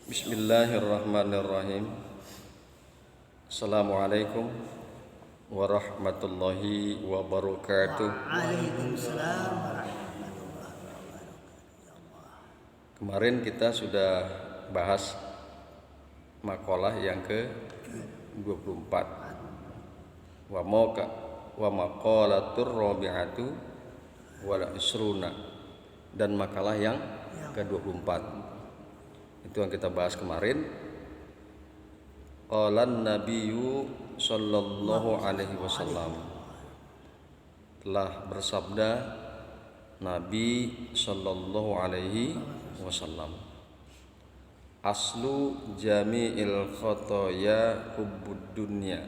Bismillahirrahmanirrahim. Assalamualaikum warahmatullahi wabarakatuh. Waalaikumsalam warahmatullahi wabarakatuh. Kemarin kita sudah bahas makalah yang ke-24. Wa maqalatur rabi'atu wal isruna, dan makalah yang ke-24. Itu yang kita bahas kemarin. Qalan Nabiyyu sallallahu alaihi wasallam, telah bersabda Nabi sallallahu alaihi wasallam, aslu jami'il khotoya hubbud dunya,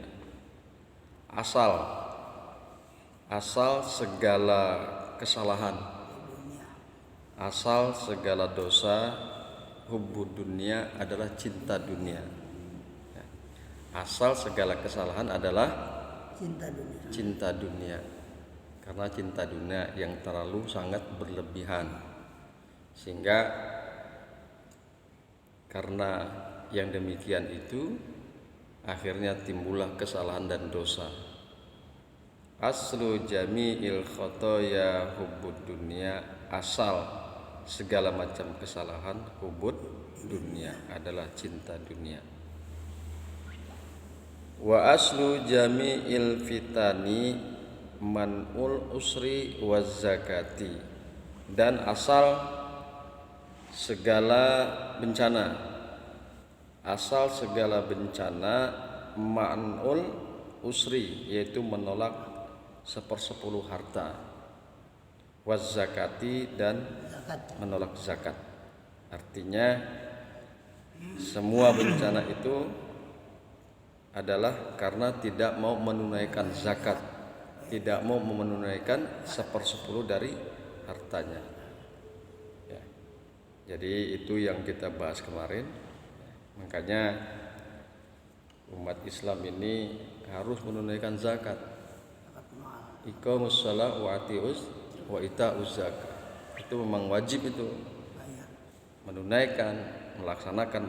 asal segala kesalahan, asal segala dosa, hubbud dunya adalah cinta dunia. Asal segala kesalahan adalah cinta dunia. Karena cinta dunia yang terlalu sangat berlebihan, sehingga karena yang demikian itu akhirnya timbullah kesalahan dan dosa. Aslu jami'il khotoya hubbud dunya, asal segala macam kesalahan hubbud dunia adalah cinta dunia. Wa aslu jami'il fitani man'ul usri waz zakati, dan asal segala bencana, man'ul usri, yaitu menolak 1/10 harta, waz zakati, dan menolak zakat. Artinya semua bencana itu adalah karena tidak mau menunaikan zakat, tidak mau menunaikan 1/10 dari hartanya. Ya. Jadi itu yang kita bahas kemarin. Makanya umat Islam ini harus menunaikan zakat. Iqamus shalah wa ita'uz zakat. Itu memang wajib, itu menunaikan, melaksanakan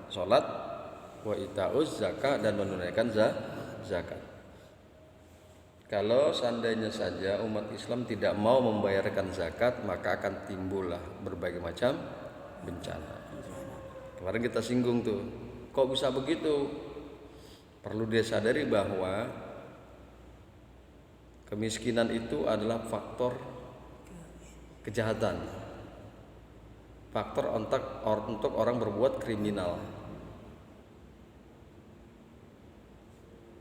sholat, wa ita'uz zakat, dan menunaikan zakat. Kalau seandainya saja umat Islam tidak mau membayarkan zakat, maka akan timbullah berbagai macam bencana. Kemarin kita singgung tuh, kok bisa begitu? Perlu disadari bahwa kemiskinan itu adalah faktor kejahatan, faktor untuk orang berbuat kriminal.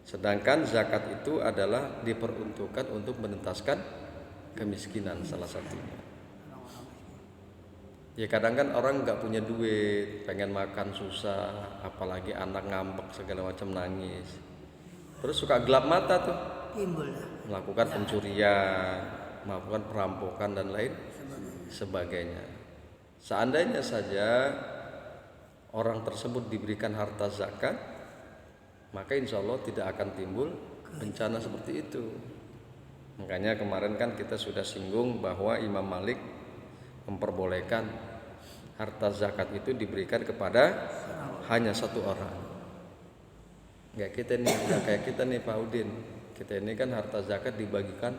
Sedangkan zakat itu adalah diperuntukkan untuk menuntaskan kemiskinan salah satunya. Ya kadang kan orang nggak punya duit, pengen makan susah, apalagi anak ngambek segala macam, nangis, terus suka gelap mata tuh, melakukan pencurian, melakukan perampokan dan lain sebagainya. Seandainya saja orang tersebut diberikan harta zakat, maka insya Allah tidak akan timbul bencana seperti itu. Makanya kemarin kan kita sudah singgung bahwa Imam Malik memperbolehkan harta zakat itu diberikan kepada hanya satu orang. Kayak kita nih Pak Udin, kita ini kan harta zakat dibagikan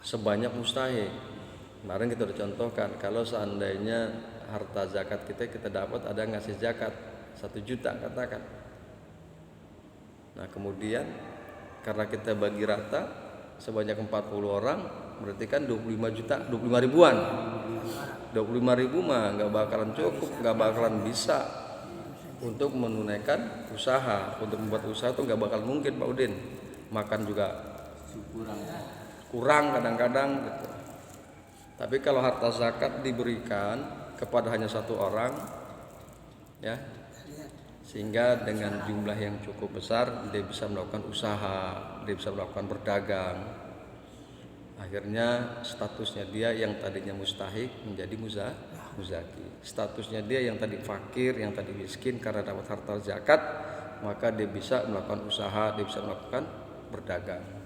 sebanyak mustahik. Kemarin kita udah contohkan, kalau seandainya harta zakat kita dapat, ada ngasih zakat 1 juta katakan. Nah kemudian karena kita bagi rata sebanyak 40 orang, berarti kan 25 ribuan. 25 ribu mah nggak bakalan cukup, nggak bakalan bisa untuk menunaikan usaha. Untuk membuat usaha tuh nggak bakal mungkin Pak Udin. Makan juga kurang kadang-kadang gitu. Tapi kalau harta zakat diberikan kepada hanya satu orang, ya, sehingga dengan jumlah yang cukup besar dia bisa melakukan usaha, dia bisa melakukan berdagang. Akhirnya statusnya dia yang tadinya mustahik menjadi muzaki. Statusnya dia yang tadi fakir, yang tadi miskin, karena dapat harta zakat, maka dia bisa melakukan usaha, dia bisa melakukan berdagang.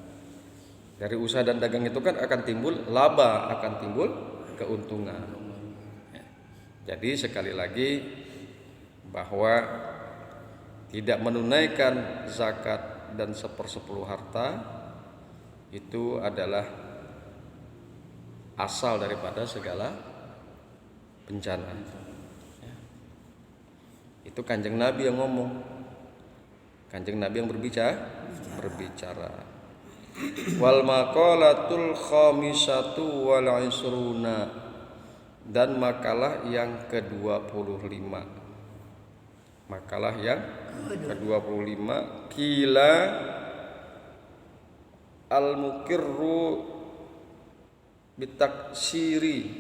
Dari usaha dan dagang itu kan akan timbul laba, akan timbul keuntungan. Jadi sekali lagi bahwa tidak menunaikan zakat dan 1/10 harta itu adalah asal daripada segala bencana. Itu Kanjeng Nabi yang ngomong, Kanjeng Nabi yang berbicara. Wal maqalatul khamisatu wal isruna, dan makalah yang ke-25. Makalah yang ke-25, kila al-mukirru bitaksiri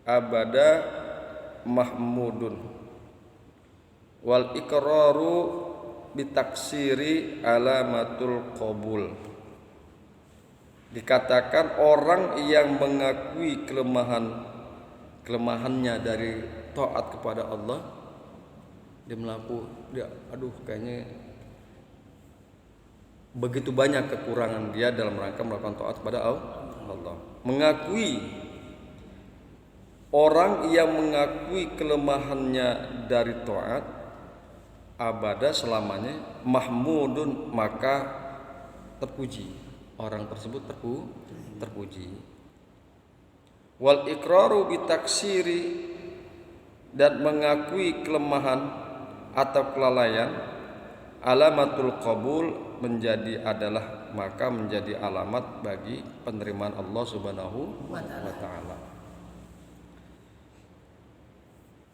abada mahmudun wal iqraru bitaksiri alamatul qabul. Dikatakan orang yang mengakui kelemahannya dari taat kepada Allah, kayaknya begitu banyak kekurangan dia dalam rangka melakukan taat kepada Allah. Orang yang mengakui kelemahannya dari taat abada selamanya mahmudun, maka terpuji. Orang tersebut terpuji. Wal iqraru bitaksiri, dan mengakui kelemahan atau kelalaian alamatul qabul menjadi alamat bagi penerimaan Allah Subhanahu wa taala.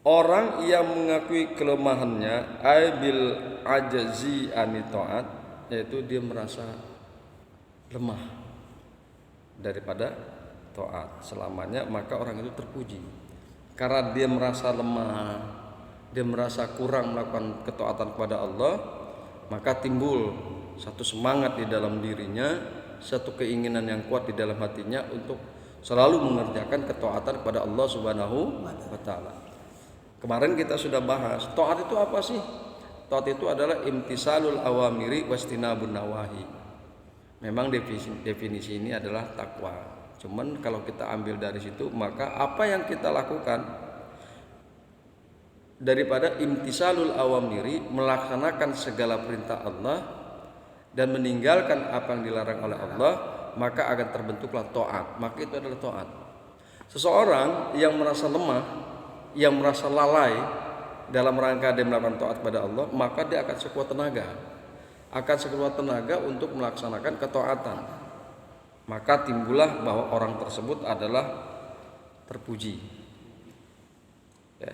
Orang yang mengakui kelemahannya aibil ajzi ani taat, yaitu dia merasa lemah daripada taat selamanya, maka orang itu terpuji. Karena dia merasa lemah, dia merasa kurang melakukan ketaatan kepada Allah, maka timbul satu semangat di dalam dirinya, satu keinginan yang kuat di dalam hatinya untuk selalu mengerjakan ketaatan kepada Allah Subhanahu wa taala. Kemarin kita sudah bahas, taat itu apa sih? Taat itu adalah imtisalul awamiri wastinabun nawahi. Memang definisi ini adalah takwa. Cuman kalau kita ambil dari situ, maka apa yang kita lakukan daripada imtisalul awamiri, melaksanakan segala perintah Allah dan meninggalkan apa yang dilarang oleh Allah, maka akan terbentuklah taat. Maka itu adalah taat. Seseorang yang merasa lemah, yang merasa lalai dalam rangka dia melakukan taat kepada Allah, maka dia akan sekuat tenaga untuk melaksanakan ketaatan. Maka timbullah bahwa orang tersebut adalah terpuji. Ya.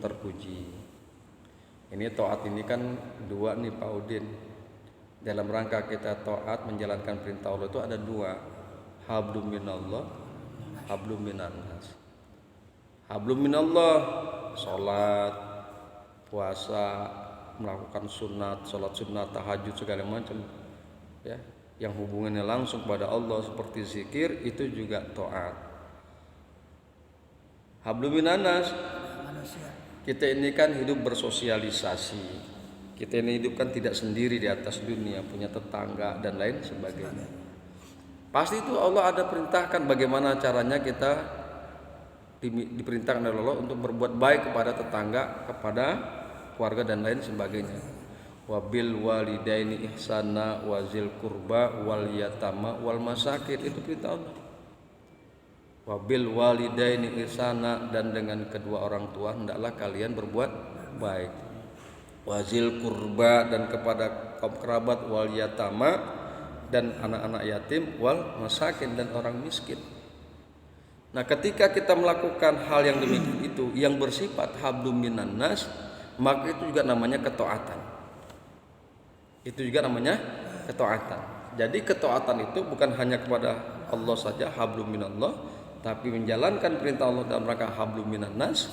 Terpuji. Ini taat ini kan dua nih Pak Udin. Dalam rangka kita taat menjalankan perintah Allah itu ada dua, hablum minallah, hablum minannas. Hablum minallah, salat, puasa, melakukan sunat, salat sunat, tahajud segala macam, ya, yang hubungannya langsung pada Allah seperti zikir, itu juga taat. Hablum minannas, kita ini kan hidup bersosialisasi. Kita ini hidup kan tidak sendiri di atas dunia, punya tetangga dan lain sebagainya. Pasti itu Allah ada perintahkan bagaimana caranya kita diperintahkan oleh Allah untuk berbuat baik kepada tetangga, kepada keluarga dan lain sebagainya. Wabil walidaini ihsana wazil kurba wal yatama wal masakin, itu perintah Allah. Wabil walidaini ihsana, dan dengan kedua orang tua hendaklah kalian berbuat baik. Wazil kurba, dan kepada kaum kerabat, wal yatama, dan anak-anak yatim, wal masakin, dan orang miskin. Nah, ketika kita melakukan hal yang demikian itu yang bersifat hablum minannas, maka itu juga namanya ketaatan. Jadi ketaatan itu bukan hanya kepada Allah saja, hablum minallah, tapi menjalankan perintah Allah dalam rangka hablum minannas,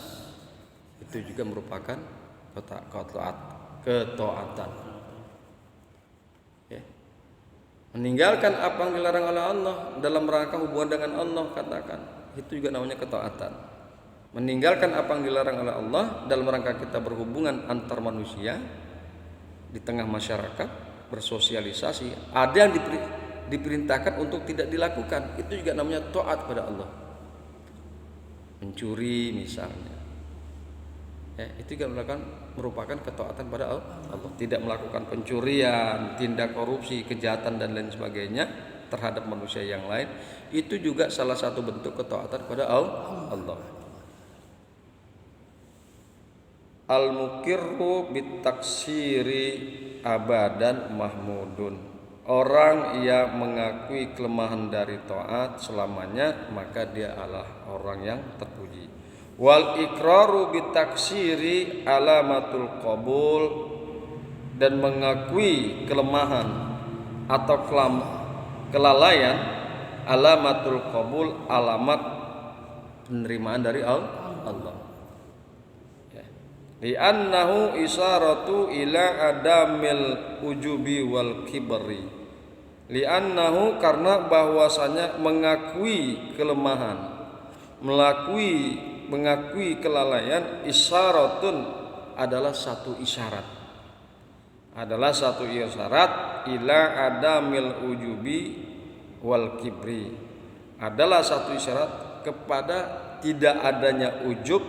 itu juga merupakan ketaatan. Ya. Meninggalkan apa yang dilarang oleh Allah dalam rangka hubungan dengan Allah, katakan, itu juga namanya ketaatan. Meninggalkan apa yang dilarang oleh Allah dalam rangka kita berhubungan antar manusia di tengah masyarakat, bersosialisasi, ada yang diperintahkan untuk tidak dilakukan, itu juga namanya taat pada Allah. Mencuri misalnya, itu juga merupakan ketaatan pada Allah. Tidak melakukan pencurian, tindak korupsi, kejahatan dan lain sebagainya terhadap manusia yang lain, itu juga salah satu bentuk ketaatan pada Allah. Al-muqirru bitaksiri abadan mahmudun. Orang yang mengakui kelemahan dari taat selamanya, maka dia adalah orang yang terpuji. Wal iqraru bitaksiri alamatul qabul, dan mengakui kelemahan atau kelalaian alamatul qabul, alamat penerimaan dari Allah. Li'annahu isaratu ila adamil ujubi wal kibri. Li'annahu, karena bahwasanya mengakui kelemahan, mengakui kelalaian, isyaratun adalah satu isyarat. Ila adamil ujubi wal kibri, adalah satu isyarat kepada tidak adanya ujub,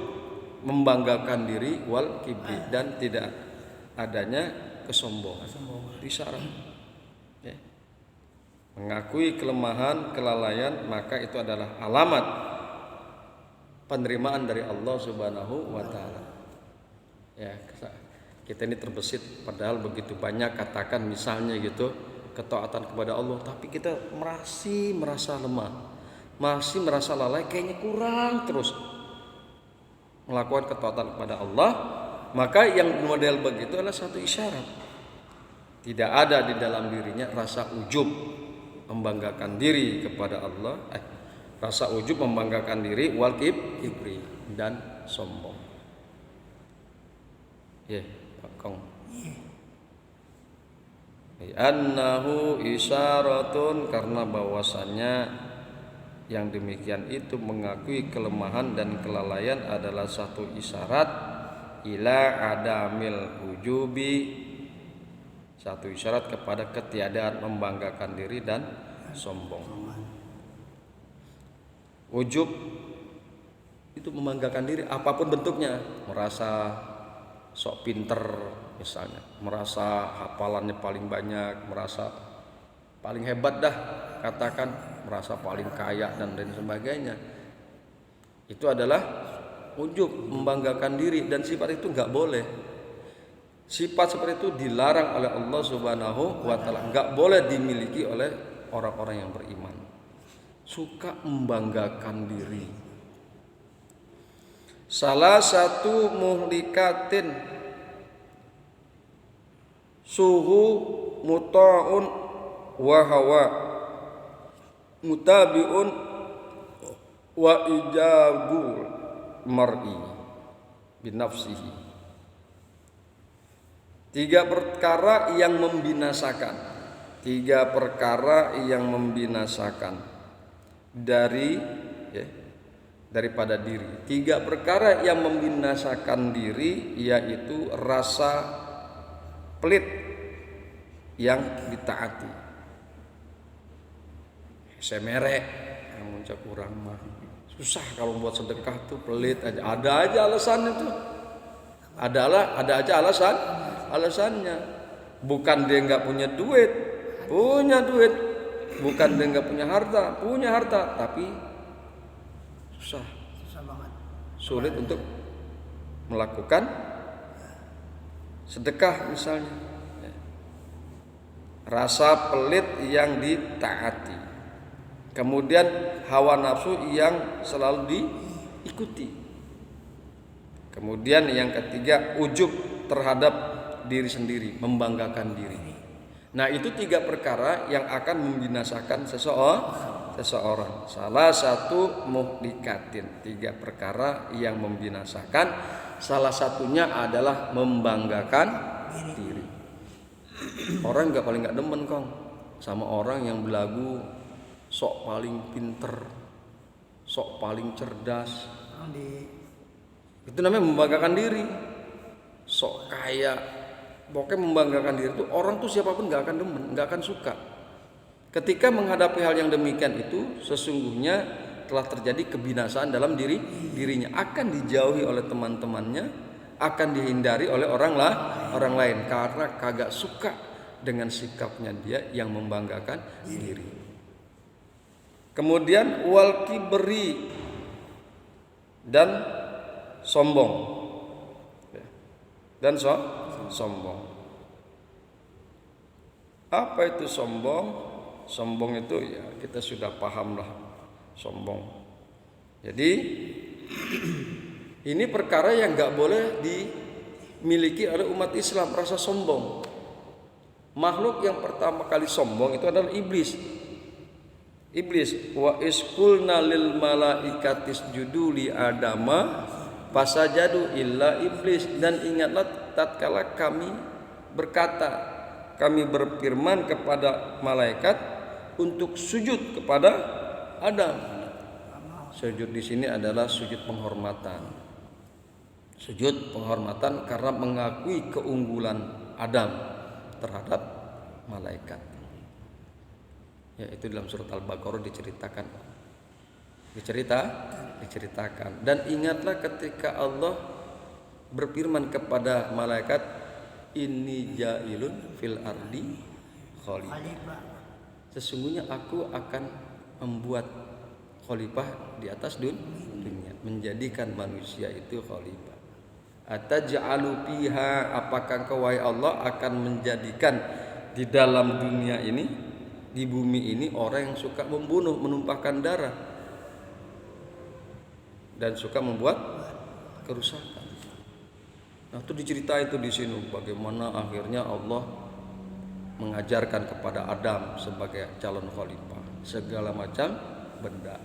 membanggakan diri, wal kibri, dan tidak adanya kesombongan. Isyarat. Mengakui kelemahan, kelalaian, maka itu adalah alamat penerimaan dari Allah Subhanahu wa taala. Kita ini terbesit padahal begitu banyak katakan misalnya gitu ketaatan kepada Allah, tapi kita masih merasa lemah, masih merasa lalai, kayaknya kurang terus melakukan ketaatan kepada Allah. Maka yang model begitu adalah satu isyarat tidak ada di dalam dirinya rasa ujub, membanggakan diri kepada Allah, rasa ujub, membanggakan diri, wal kibri, dan sombong. Pak Kong. Annahu isyaratun, karena bahwasannya yang demikian itu mengakui kelemahan dan kelalaian adalah satu isyarat ila adamil ujubi, satu isyarat kepada ketiadaan membanggakan diri dan sombong. Ujub itu membanggakan diri apapun bentuknya, merasa sok pinter misalnya, merasa hafalannya paling banyak, merasa paling hebat dah, katakan merasa paling kaya dan lain sebagainya. Itu adalah ujub, membanggakan diri, dan sifat itu enggak boleh. Sifat seperti itu dilarang oleh Allah Subhanahu wa taala, enggak boleh dimiliki oleh orang-orang yang beriman. Suka membanggakan diri. Salah satu muhlikatin suhu muta'un wa hawa mutabi'un wa ijabul mar'i binafsihi. Tiga perkara yang membinasakan daripada diri. Tiga perkara yang membinasakan diri, yaitu rasa pelit yang ditaati. Semerek yang muncul kurang mah. Susah kalau buat sedekah tuh, pelit aja. Ada aja alasannya tuh. Ada aja alasannya. Bukan dia nggak punya duit, punya duit. Bukan dia nggak punya harta, tapi susah banget, sulit untuk melakukan sedekah misalnya. Rasa pelit yang ditaati, kemudian hawa nafsu yang selalu diikuti, kemudian yang ketiga ujub terhadap diri sendiri, membanggakan diri. Nah, itu tiga perkara yang akan membinasakan seseorang. Salah satu muhlikatin, tiga perkara yang membinasakan, salah satunya adalah membanggakan diri. Orang paling nggak demen Kong sama orang yang belagu sok paling pinter, sok paling cerdas. Itu namanya membanggakan diri. Sok kaya, pokoknya membanggakan diri itu, orang tuh siapapun nggak akan demen, nggak akan suka. Ketika menghadapi hal yang demikian itu, sesungguhnya telah terjadi kebinasaan dalam dirinya, akan dijauhi oleh teman-temannya, akan dihindari oleh orang lain karena kagak suka dengan sikapnya dia yang membanggakan diri. Kemudian wal kibri dan sombong. Dan sombong. Apa itu sombong? Sombong itu ya kita sudah paham lah, sombong. Jadi ini perkara yang nggak boleh dimiliki oleh umat Islam, rasa sombong. Makhluk yang pertama kali sombong itu adalah iblis. Iblis, wa isqulna lil malaikatis juduli adama fasajadu illa iblis, dan ingatlah tatkala kami berkata, kami berfirman kepada malaikat untuk sujud kepada Adam. Sujud di sini adalah sujud penghormatan. Sujud penghormatan karena mengakui keunggulan Adam terhadap malaikat. Ya, itu dalam surat Al-Baqarah diceritakan. Dan ingatlah ketika Allah berfirman kepada malaikat, inni ja'ilun fil ardi khalifah. Sesungguhnya aku akan membuat khalifah di atas dunia, menjadikan manusia itu khalifah. Ataj'alu fiha, apakah engkau wahai Allah akan menjadikan di dalam dunia ini, di bumi ini orang yang suka membunuh, menumpahkan darah dan suka membuat kerusakan. Nah, itu diceritain itu di sini bagaimana akhirnya Allah mengajarkan kepada Adam sebagai calon khalifah segala macam benda.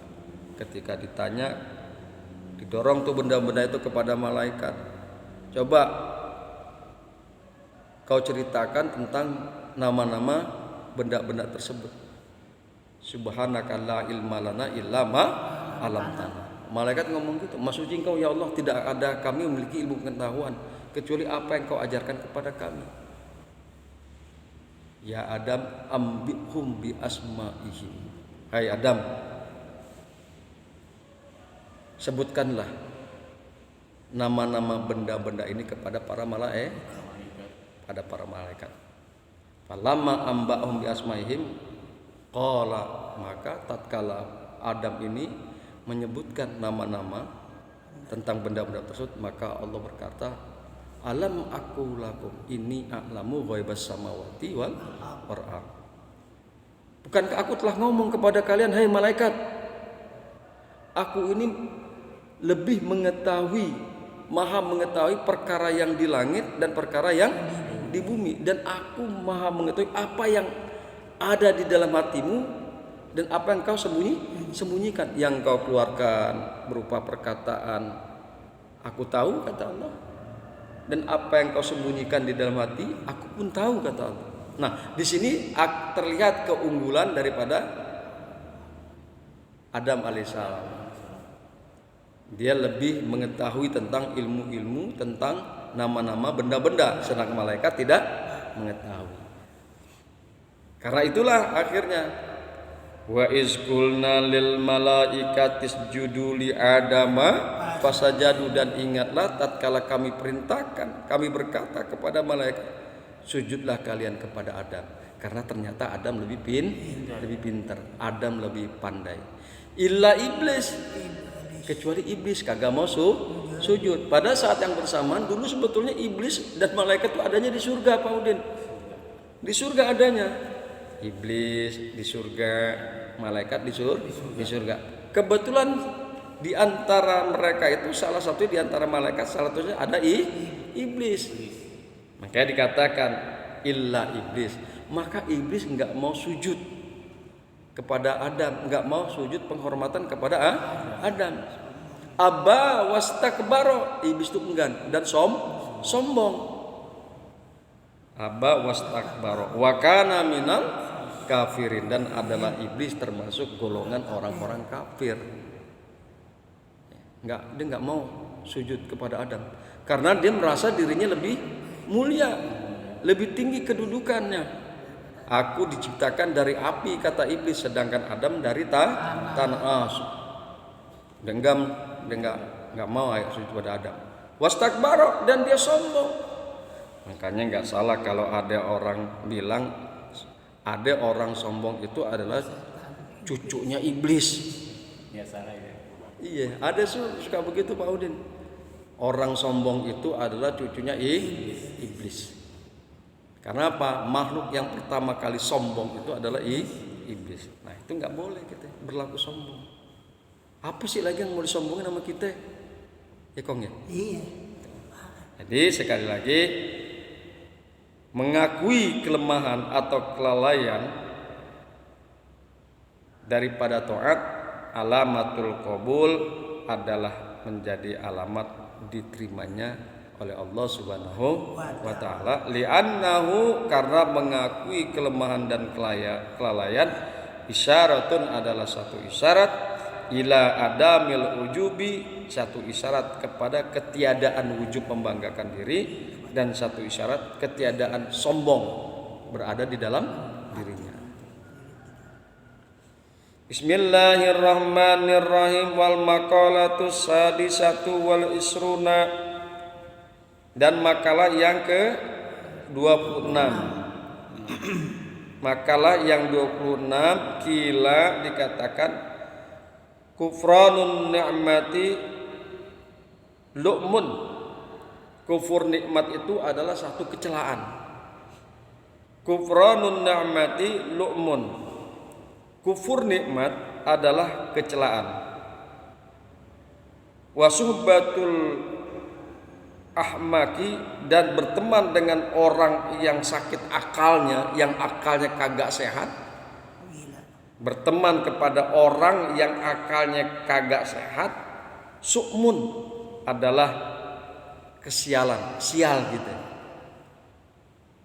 Ketika ditanya, didorong tuh benda-benda itu kepada malaikat. Coba kau ceritakan tentang nama-nama benda-benda tersebut. Subhanaka la ilma lana illa ma 'allamtana. Malaikat ngomong gitu, maksudnya engkau ya Allah, tidak ada kami memiliki ilmu pengetahuan kecuali apa yang kau ajarkan kepada kami. Ya Adam, ambihum bi asma'ihim. Hai Adam, sebutkanlah nama-nama benda-benda ini kepada para malaikat. Falamma amba'hum bi asma'ihim qala, maka tatkala Adam ini menyebutkan nama-nama tentang benda-benda tersebut, maka Allah berkata, alam aku lakum inni a'lamu ghaibas samawati wal ardh. Bukankah aku telah ngomong kepada kalian, hai malaikat, aku ini lebih mengetahui, maha mengetahui perkara yang di langit dan perkara yang di bumi, dan aku maha mengetahui apa yang ada di dalam hatimu dan apa yang kau sembunyikan, yang kau keluarkan berupa perkataan aku tahu, kata Allah, dan apa yang kau sembunyikan di dalam hati aku pun tahu, kata Allah. Nah, di sini terlihat keunggulan daripada Adam alaihissalam. Dia lebih mengetahui tentang ilmu-ilmu tentang nama-nama benda-benda, sedangkan malaikat tidak mengetahui. Karena itulah akhirnya wa izqulna lil malaikati isjudu li adama fasajadu, dan ingatlah tatkala kami perintahkan, kami berkata kepada malaikat, sujudlah kalian kepada Adam. Karena ternyata Adam lebih pintar, Adam lebih pandai. Illa iblis, kecuali iblis kagak mau sujud. Pada saat yang bersamaan dulu sebetulnya iblis dan malaikat itu adanya di surga, Pak Udin. Di surga adanya. Iblis di surga, malaikat di surga. Kebetulan di antara mereka itu salah satu di antara malaikat, salah satunya ada iblis. Makanya dikatakan illa iblis. Maka iblis enggak mau sujud kepada Adam, enggak mau sujud penghormatan kepada Adam. Aba wastakbaro, iblis itu enggan dan sombong. Aba wastakbaro wa kana minal kafirin, dan adalah iblis termasuk golongan orang-orang kafir. Dia enggak mau sujud kepada Adam karena dia merasa dirinya lebih mulia, lebih tinggi kedudukannya. Aku diciptakan dari api, kata iblis, sedangkan Adam dari tanah. Dia enggak mau sujud kepada Adam. wastakbara, dan dia sombong. Makanya nggak salah kalau ada orang bilang ada orang sombong itu adalah cucunya iblis. Ya salah ya. Iya, ada suka begitu Pak Udin. Orang sombong itu adalah cucunya iblis. Karena apa? Makhluk yang pertama kali sombong itu adalah iblis. Nah itu nggak boleh kita berlaku sombong. Apa sih lagi yang mau disombongin sama kita? Ya Kong ya? Iya. Jadi sekali lagi, mengakui kelemahan atau kelalaian daripada taat, alamatul qabul, adalah menjadi alamat diterimanya oleh Allah Subhanahu wa taala. Li'annahu, karena mengakui kelemahan dan kelalaian, isyaratun, adalah satu isyarat, ila adamil ujubi, satu isyarat kepada ketiadaan wujub membanggakan diri, dan satu isyarat ketiadaan sombong berada di dalam dirinya. Bismillahirrahmanirrahim. Wal maqalatus sadisatu wal isruna, dan makalah yang ke-26. Makalah yang 26, kila dikatakan kufranun ni'mati lu'mun. Kufur nikmat itu adalah satu kecelaan. Kufranun ni'mati lu'mun. Kufur nikmat adalah kecelaan. Wa suhbatul ahmaki, dan berteman dengan orang yang sakit akalnya, yang akalnya kagak sehat. Berteman kepada orang yang akalnya kagak sehat, su'mun, adalah kesialan, sial gitu.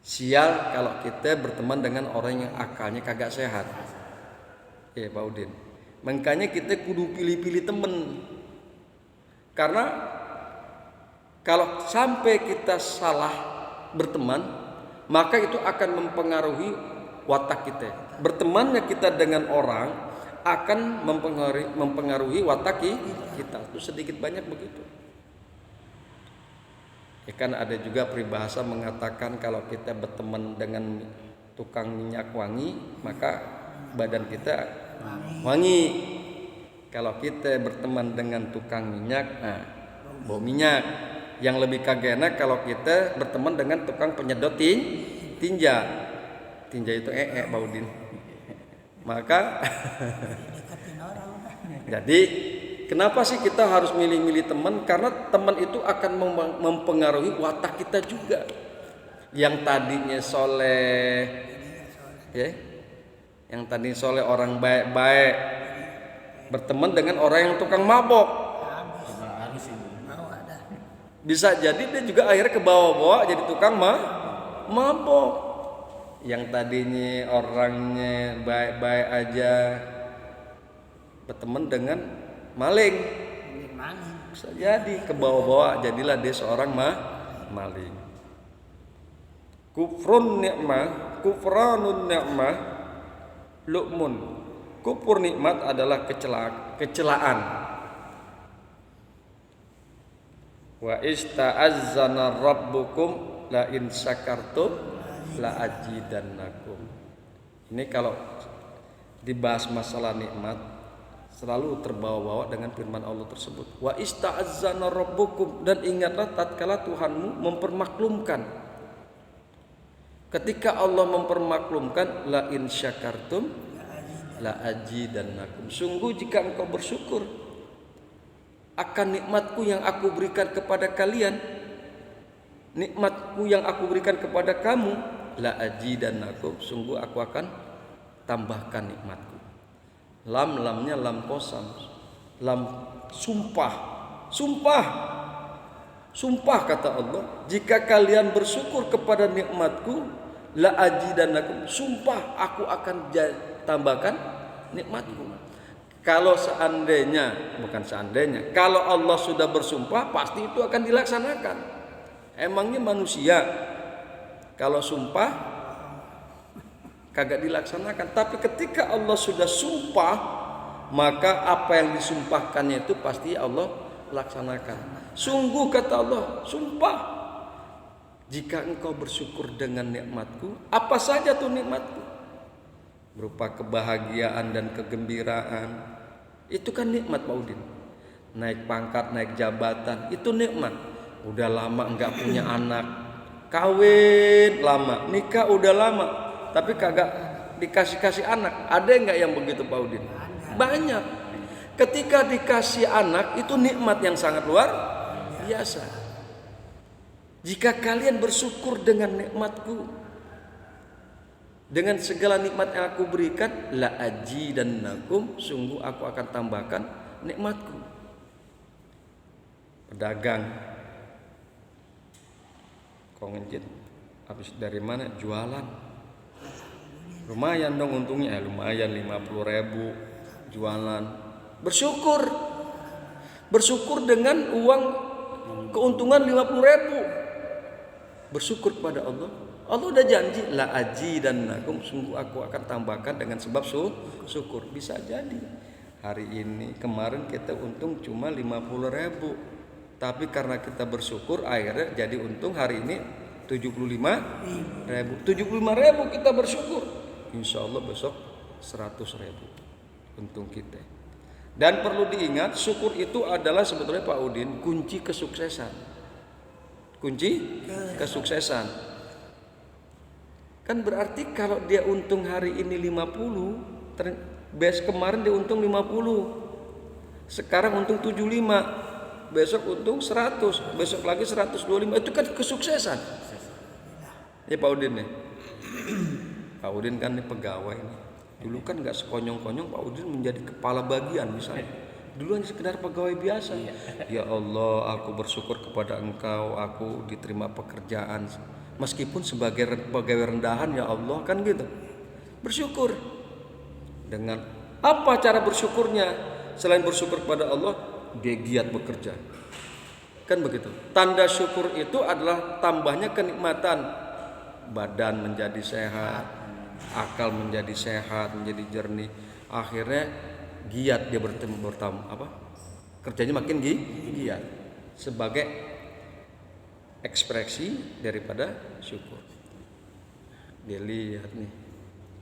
Sial kalau kita berteman dengan orang yang akalnya kagak sehat. Ya Pak Udin. Makanya kita kudu pilih-pilih temen. Karena kalau sampai kita salah berteman, maka itu akan mempengaruhi watak kita. Bertemannya kita dengan orang akan mempengaruhi watak kita. Itu sedikit banyak begitu. Ya kan ada juga peribahasa mengatakan kalau kita berteman dengan tukang minyak wangi, maka badan kita wangi. Kalau kita berteman dengan tukang minyak, bau minyak. Yang lebih kagena kalau kita berteman dengan tukang penyedot tinja. Tinja itu Baudin. Maka jadi kenapa sih kita harus milih-milih teman? Karena teman itu akan mempengaruhi watak kita juga. Yang tadinya soleh, ya, yang tadinya soleh, orang baik-baik, berteman dengan orang yang tukang mabok. Bisa jadi dia juga akhirnya ke bawah-bawah jadi tukang mabok. Yang tadinya orangnya baik-baik aja berteman dengan maling. Bisa jadi ke bawah-bawah jadilah dia seorang maling. Kufrun ni'mah, kufranun ni'mah lu'mun. Kufur nikmat adalah kecelaan. Wa ista'azzana rabbukum la in syakartum la ajidannakum. Ini kalau dibahas masalah nikmat selalu terbawa-bawa dengan firman Allah tersebut. Wa ista'azzana rabbukum, dan ingatlah tatkala Tuhanmu mempermaklumkan. Ketika Allah mempermaklumkan la in syakartum la ajidannakum. Sungguh jika engkau bersyukur akan nikmatku yang aku berikan kepada kalian, nikmatku yang aku berikan kepada kamu, la ajidannakum, sungguh aku akan tambahkan nikmatku. Lamnya lam qasam, lam sumpah, sumpah kata Allah, jika kalian bersyukur kepada nikmatku, la ajidannakum, sumpah aku akan tambahkan nikmatku. Kalau seandainya, bukan seandainya, kalau Allah sudah bersumpah pasti itu akan dilaksanakan. Emangnya manusia kalau sumpah kagak dilaksanakan. Tapi ketika Allah sudah sumpah, maka apa yang disumpahkannya itu pasti Allah laksanakan. Sungguh kata Allah, sumpah, jika engkau bersyukur dengan nikmatku, apa saja tuh nikmatku, berupa kebahagiaan dan kegembiraan, itu kan nikmat Pak Udin. Naik pangkat, naik jabatan, itu nikmat. Udah lama enggak punya anak, kawin lama, nikah udah lama, tapi kagak dikasih anak. Ada enggak yang begitu Pak Udin? Banyak. Ketika dikasih anak, itu nikmat yang sangat luar biasa. Jika kalian bersyukur dengan nikmatku, dengan segala nikmat yang aku berikan, la ajidannakum, sungguh aku akan tambahkan nikmatku. Pedagang kau ngejit habis dari mana? Jualan. Lumayan dong untungnya, lumayan 50.000 jualan. Bersyukur dengan uang keuntungan 50.000. Bersyukur kepada Allah. Allah udah janji, la ajidannakum, sungguh aku akan tambahkan dengan sebab syukur. Bisa jadi hari ini, kemarin kita untung cuma 50.000, tapi karena kita bersyukur akhirnya jadi untung hari ini 75.000. 75.000 kita bersyukur, insya Allah besok 100.000 untung kita. Dan perlu diingat, syukur itu adalah sebetulnya Pak Udin kunci kesuksesan. Kunci kesuksesan. Kan berarti kalau dia untung hari ini 50, kemarin dia untung 50, sekarang untung 75, besok untung 100, besok lagi 125, itu kan kesuksesan. Ya Pak Udin nih. Pak Udin kan nih pegawai nih. Dulu kan nggak sekonyong-konyong Pak Udin menjadi kepala bagian misalnya. Dulu hanya sekedar pegawai biasa. Ya Allah, aku bersyukur kepada Engkau, aku diterima pekerjaan. Meskipun sebagai pegawai rendahan, ya Allah, kan gitu. Bersyukur. Dengan apa cara bersyukurnya? Selain bersyukur kepada Allah, dia giat bekerja. Kan begitu. Tanda syukur itu adalah tambahnya kenikmatan. Badan menjadi sehat, akal menjadi sehat, menjadi jernih. Akhirnya giat dia kerjanya makin giat sebagai ekspresi daripada syukur. Dia lihat nih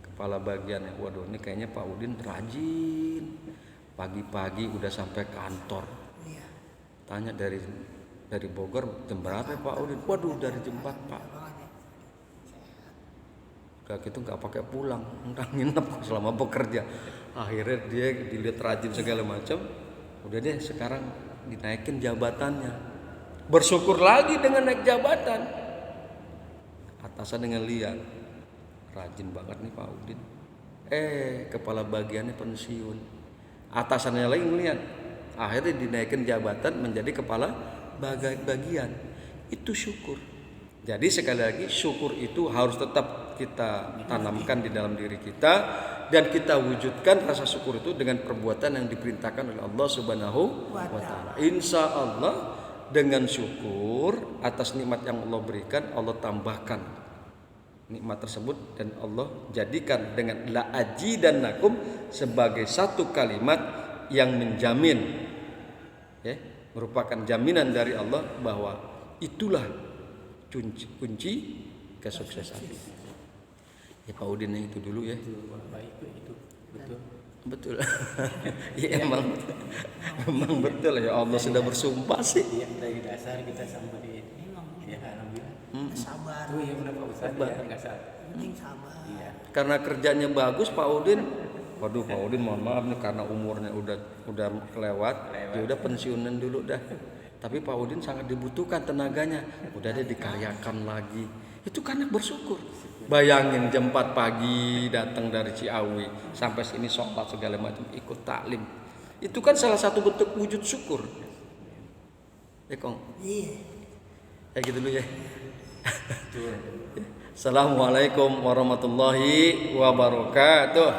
kepala bagiannya, waduh ini kayaknya Pak Udin rajin, pagi-pagi udah sampai kantor. Tanya dari Bogor jam berapa Pak Udin? Waduh dari jam 4 Pak. Kayak gitu nggak pakai pulang, nggak nginep selama bekerja. Akhirnya dia dilihat rajin segala macam. Udah deh sekarang dinaikin jabatannya. Bersyukur lagi dengan naik jabatan. Atasan dengan lihat, rajin banget nih Pak Udin. Kepala bagiannya pensiun. Atasannya lagi ngeliat, akhirnya dinaikin jabatan menjadi kepala bagian. Itu syukur. Jadi sekali lagi syukur itu harus tetap kita tanamkan di dalam diri kita, dan kita wujudkan rasa syukur itu dengan perbuatan yang diperintahkan oleh Allah Subhanahu wa taala. Insya Allah dengan syukur atas nikmat yang Allah berikan, Allah tambahkan nikmat tersebut, dan Allah jadikan dengan la ajidannakum sebagai satu kalimat yang menjamin, merupakan jaminan dari Allah bahwa itulah kunci kesuksesan. Ya Pak Udin itu dulu ya. Itu Betul. Ya emang betul ya, Allah sudah bersumpah sih. Iya, dari dasar kita sampai di Memang ya alhamdulillah. sabar. Oh iya benar Pak Ustaz, Sabar. ya, enggak salah. Penting sabar. Iya. Karena kerjanya bagus Pak Udin. Waduh Pak Udin mohon maaf nih karena umurnya udah kelewat. Ya udah pensiunan dulu dah. Tapi Pak Udin sangat dibutuhkan tenaganya. Udah deh dikaryakan lagi. Itu karena bersyukur. Bayangin jam 4 pagi datang dari Ciawi sampai sini sholat segala macam, ikut taklim. Itu kan salah satu bentuk wujud syukur. Ya Kong. Iya. Ya gitu dulu ya. Assalamualaikum warahmatullahi wabarakatuh.